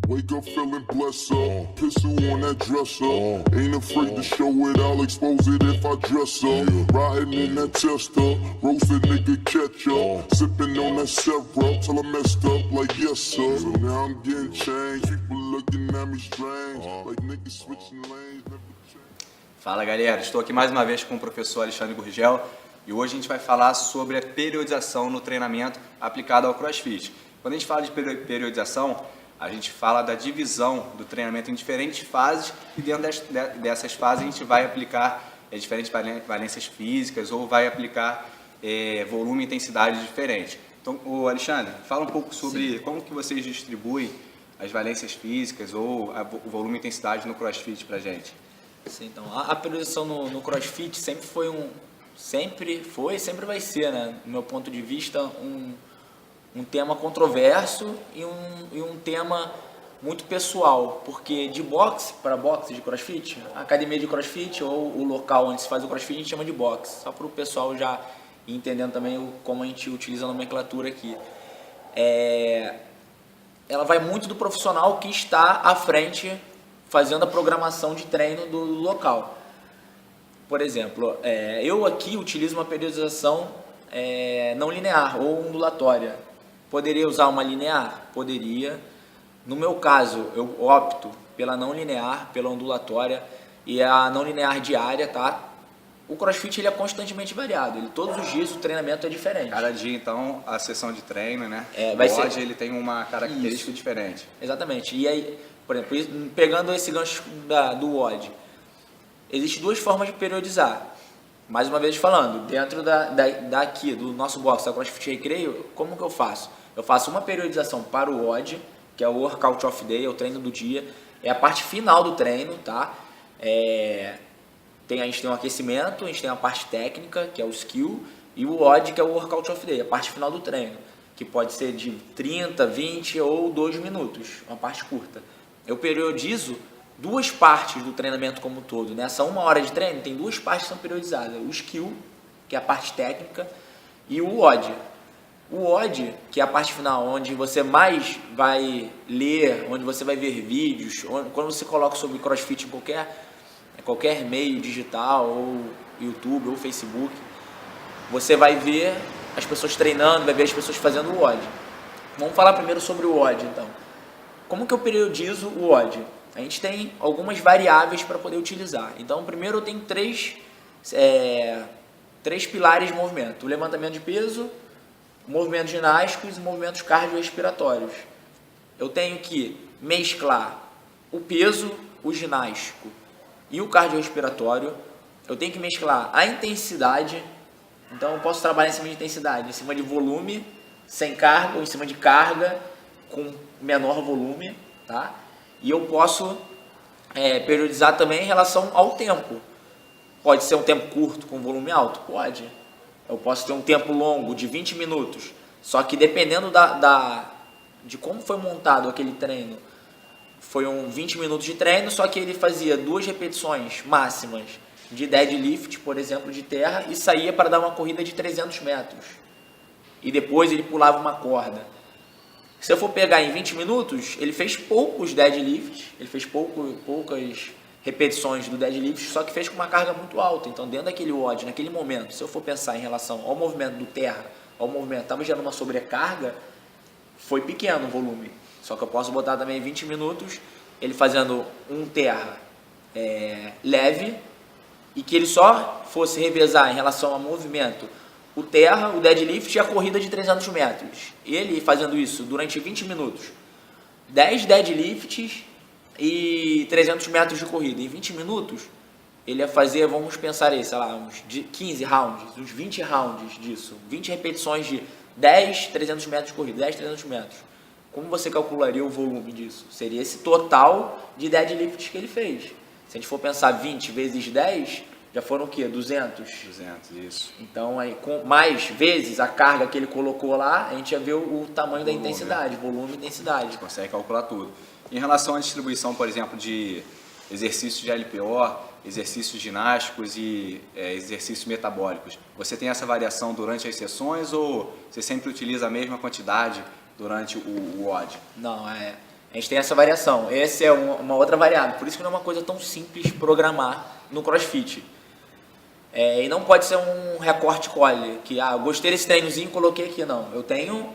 Wake up feeling blessed up, pistol on that dresser. Ain't afraid to show it, I'll expose it if I dress up. Riding in that tester, roasted nigga catch up. Sipping on that syrup till I messed up like yes sir. So now I'm getting changed, people looking at me strange. Like niggas switching lanes, never change. Fala galera, estou aqui mais uma vez com o professor Alexandre Gurgel e hoje a gente vai falar sobre a periodização no treinamento aplicado ao CrossFit. Quando a gente fala de periodização, a gente fala da divisão do treinamento em diferentes fases e dentro dessas fases a gente vai aplicar diferentes valências físicas ou vai aplicar volume e intensidade diferentes. Então, Alexandre, fala um pouco sobre como que vocês distribuem as valências físicas ou o volume e intensidade no CrossFit pra gente. Sim, então, a periodização no CrossFit sempre vai ser, né, do meu ponto de vista, um tema controverso e um tema muito pessoal, porque de boxe para boxe de CrossFit, a academia de CrossFit ou o local onde se faz o CrossFit a gente chama de boxe, só para o pessoal já ir entendendo também como a gente utiliza a nomenclatura aqui. Ela vai muito do profissional que está à frente fazendo a programação de treino do local. Por exemplo, eu aqui utilizo uma periodização não linear ou ondulatória. Poderia usar uma linear? Poderia. No meu caso, eu opto pela não linear, pela ondulatória e a não linear diária, tá? O CrossFit ele é constantemente variado, todos os dias o treinamento é diferente. Cada dia, então, a sessão de treino, né? O WOD ele tem uma característica diferente. Exatamente. E aí, por exemplo, pegando esse gancho do WOD, existem duas formas de periodizar. Mais uma vez falando, dentro daqui, do nosso box, da CrossFit Recreio, como que eu faço? Eu faço uma periodização para o WOD, que é o Workout of Day, é o treino do dia, é a parte final do treino, tá? A gente tem um aquecimento, a gente tem a parte técnica, que é o skill, e o WOD, que é o Workout of Day, a parte final do treino, que pode ser de 30, 20 ou 2 minutos, uma parte curta. Eu periodizo duas partes do treinamento como um todo. Nessa 1 hora de treino, tem duas partes que são periodizadas. O skill, que é a parte técnica, e o WOD. O WOD, que é a parte final, onde você mais vai ler, onde você vai ver vídeos, quando você coloca sobre CrossFit em qualquer meio digital, ou YouTube, ou Facebook, você vai ver as pessoas treinando, vai ver as pessoas fazendo o WOD. Vamos falar primeiro sobre o WOD, então. Como que eu periodizo o WOD? A gente tem algumas variáveis para poder utilizar. Então, primeiro eu tenho três pilares de movimento. O levantamento de peso, movimentos ginásticos e movimentos cardiorrespiratórios. Eu tenho que mesclar o peso, o ginástico e o cardiorrespiratório. Eu tenho que mesclar a intensidade. Então, eu posso trabalhar em cima de intensidade, em cima de volume, sem carga, ou em cima de carga, com menor volume, tá? E eu posso periodizar também em relação ao tempo. Pode ser um tempo curto com volume alto? Pode. Eu posso ter um tempo longo de 20 minutos. Só que dependendo de como foi montado aquele treino, foi 20 minutos de treino, só que ele fazia 2 repetições máximas de deadlift, por exemplo, de terra, e saía para dar uma corrida de 300 metros. E depois ele pulava uma corda. Se eu for pegar em 20 minutos, ele fez poucos deadlifts, ele fez poucas repetições do deadlift, só que fez com uma carga muito alta. Então, dentro daquele WOD, naquele momento, se eu for pensar em relação ao movimento do terra, ao movimento, estava gerando uma sobrecarga, foi pequeno o volume. Só que eu posso botar também 20 minutos, ele fazendo um terra leve, e que ele só fosse revezar em relação ao movimento o terra, o deadlift e a corrida de 300 metros. Ele fazendo isso durante 20 minutos, 10 deadlifts e 300 metros de corrida. Em 20 minutos, ele ia fazer, vamos pensar aí, sei lá, uns 15 rounds, uns 20 rounds disso. 20 repetições de 10, 300 metros de corrida, 10, 300 metros. Como você calcularia o volume disso? Seria esse total de deadlifts que ele fez. Se a gente for pensar 20 vezes 10... já foram o quê? 200? 200, isso. Então, aí, com mais vezes a carga que ele colocou lá, a gente já vê o tamanho da intensidade, volume e intensidade. A gente consegue calcular tudo. Em relação à distribuição, por exemplo, de exercícios de LPO, exercícios ginásticos e exercícios metabólicos, você tem essa variação durante as sessões ou você sempre utiliza a mesma quantidade durante o WOD? Não, a gente tem essa variação. Essa é uma outra variável. Por isso que não é uma coisa tão simples programar no CrossFit. E não pode ser um recorte colhe, que eu gostei desse treinozinho e coloquei aqui, não. Eu tenho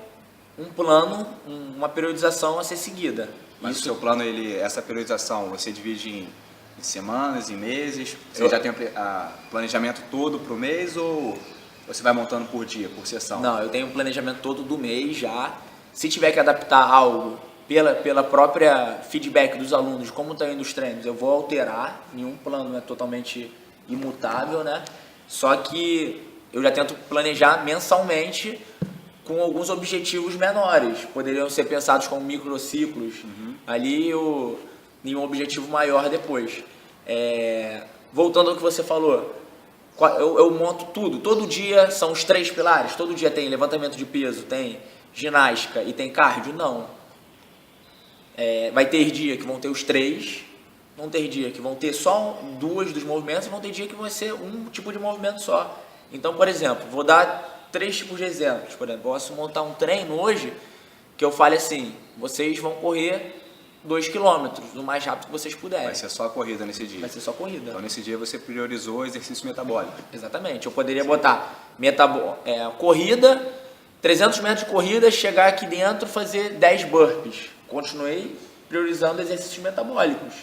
um plano, uma periodização a ser seguida. Mas o seu plano, essa periodização, você divide em semanas, em meses? Você já tem o planejamento todo para o mês ou você vai montando por dia, por sessão? Não, eu tenho um planejamento todo do mês já. Se tiver que adaptar algo pela própria feedback dos alunos, como estão indo os treinos, eu vou alterar. Nenhum plano é totalmente imutável, né? Só que eu já tento planejar mensalmente com alguns objetivos menores. Poderiam ser pensados como microciclos, ali em um objetivo maior depois. Voltando ao que você falou, eu monto tudo. Todo dia são os 3 pilares. Todo dia tem levantamento de peso, tem ginástica e tem cardio? Não. Vai ter dia que vão ter os 3, vão ter dia que vão ter só 2 dos movimentos, vão ter dia que vai ser um tipo de movimento só. Então, por exemplo, vou dar 3 tipos de exemplos. Por exemplo, posso montar um treino hoje que eu fale assim: vocês vão correr 2 km, o mais rápido que vocês puderem. Vai ser só a corrida nesse dia? Vai ser só corrida. Então, nesse dia você priorizou o exercício metabólico? Exatamente. Eu poderia botar corrida, 300 metros de corrida, chegar aqui dentro, fazer 10 burpees. Continuei priorizando exercícios metabólicos.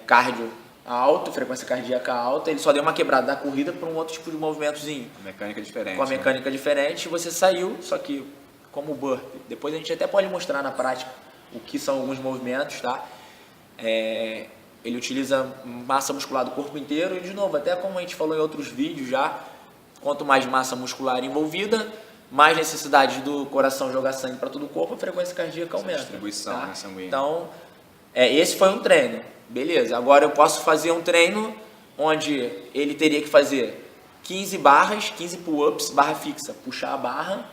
Cardio alto, frequência cardíaca alta, ele só deu uma quebrada da corrida para um outro tipo de movimentozinho. Mecânica diferente. Com a mecânica diferente, você saiu, só que como burpee. Depois a gente até pode mostrar na prática o que são alguns movimentos, tá? Ele utiliza massa muscular do corpo inteiro e, de novo, até como a gente falou em outros vídeos já, quanto mais massa muscular envolvida, mais necessidade do coração jogar sangue para todo o corpo, a frequência cardíaca aumenta. Distribuição, tá? né, sanguínea. Então, esse foi um treino. Beleza, agora eu posso fazer um treino onde ele teria que fazer 15 barras, 15 pull-ups, barra fixa, puxar a barra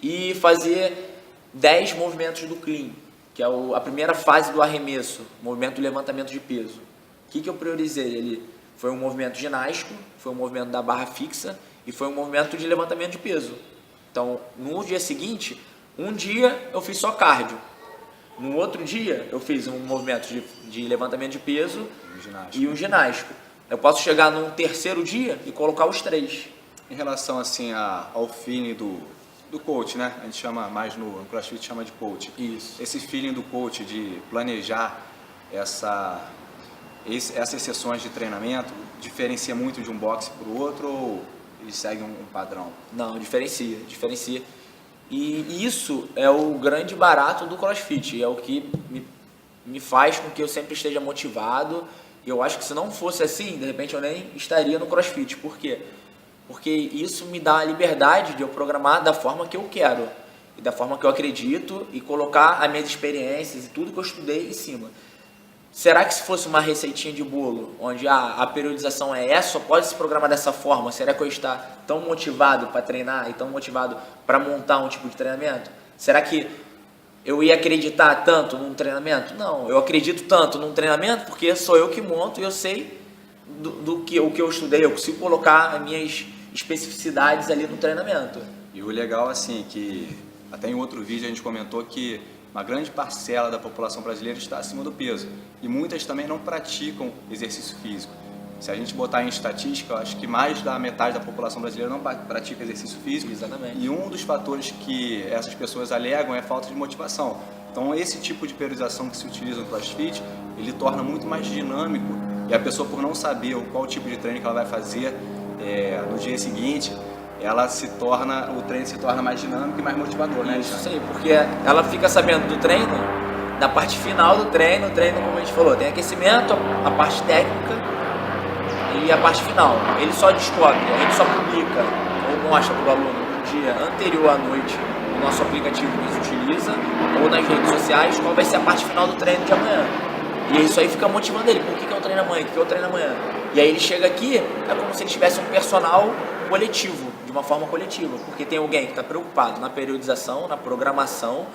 e fazer 10 movimentos do clean, que é a primeira fase do arremesso, movimento do levantamento de peso. O que eu priorizei? Ele foi um movimento ginástico, foi um movimento da barra fixa e foi um movimento de levantamento de peso. Então, no dia seguinte, um dia eu fiz só cardio. No outro dia, eu fiz um movimento de levantamento de peso e um ginástico. Eu posso chegar no terceiro dia e colocar os 3. Em relação assim ao feeling do coach, né? A gente chama mais no CrossFit, chama de coach. Isso. Esse feeling do coach de planejar essas sessões de treinamento diferencia muito de um boxe para o outro ou eles seguem um padrão? Não, diferencia. E isso é o grande barato do CrossFit, é o que me faz com que eu sempre esteja motivado. E eu acho que se não fosse assim, de repente eu nem estaria no CrossFit. Por quê? Porque isso me dá a liberdade de eu programar da forma que eu quero, e da forma que eu acredito, e colocar as minhas experiências e tudo que eu estudei em cima. Será que se fosse uma receitinha de bolo, onde a periodização é essa, pode se programar dessa forma, será que eu estar tão motivado para treinar e tão motivado para montar um tipo de treinamento? Será que eu ia acreditar tanto num treinamento? Não, eu acredito tanto num treinamento porque sou eu que monto e eu sei o que eu estudei, eu consigo colocar as minhas especificidades ali no treinamento. E o legal assim, que até em outro vídeo a gente comentou que uma grande parcela da população brasileira está acima do peso e muitas também não praticam exercício físico. Se a gente botar em estatística, eu acho que mais da metade da população brasileira não pratica exercício físico. Exatamente. E um dos fatores que essas pessoas alegam é a falta de motivação. Então esse tipo de periodização que se utiliza no CrossFit, ele torna muito mais dinâmico e a pessoa, por não saber qual tipo de treino que ela vai fazer no dia seguinte, o treino se torna mais dinâmico e mais motivador, né? Isso aí, porque ela fica sabendo do treino, na parte final do treino, como a gente falou, tem aquecimento, a parte técnica e a parte final. Ele só descobre, a gente só publica ou mostra para o aluno no dia anterior à noite no nosso aplicativo que a gente utiliza ou nas redes sociais qual vai ser a parte final do treino de amanhã. E isso aí fica motivando ele. Por que eu treino amanhã? Por que eu treino amanhã? E aí ele chega aqui, é como se ele tivesse um personal coletivo, de uma forma coletiva, porque tem alguém que está preocupado na periodização, na programação,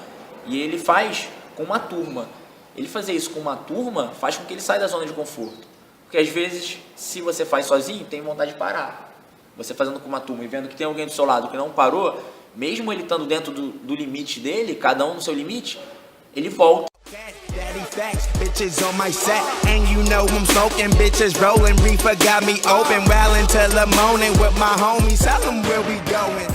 e ele faz com uma turma. Ele fazer isso com uma turma faz com que ele saia da zona de conforto. Porque às vezes, se você faz sozinho, tem vontade de parar. Você fazendo com uma turma e vendo que tem alguém do seu lado que não parou, mesmo ele estando dentro do limite dele, cada um no seu limite, ele volta. Daddy facts, bitches on my set, and you know I'm smoking, bitches rolling, reefer got me open, wildin' till the morning with my homies, tell them where we going.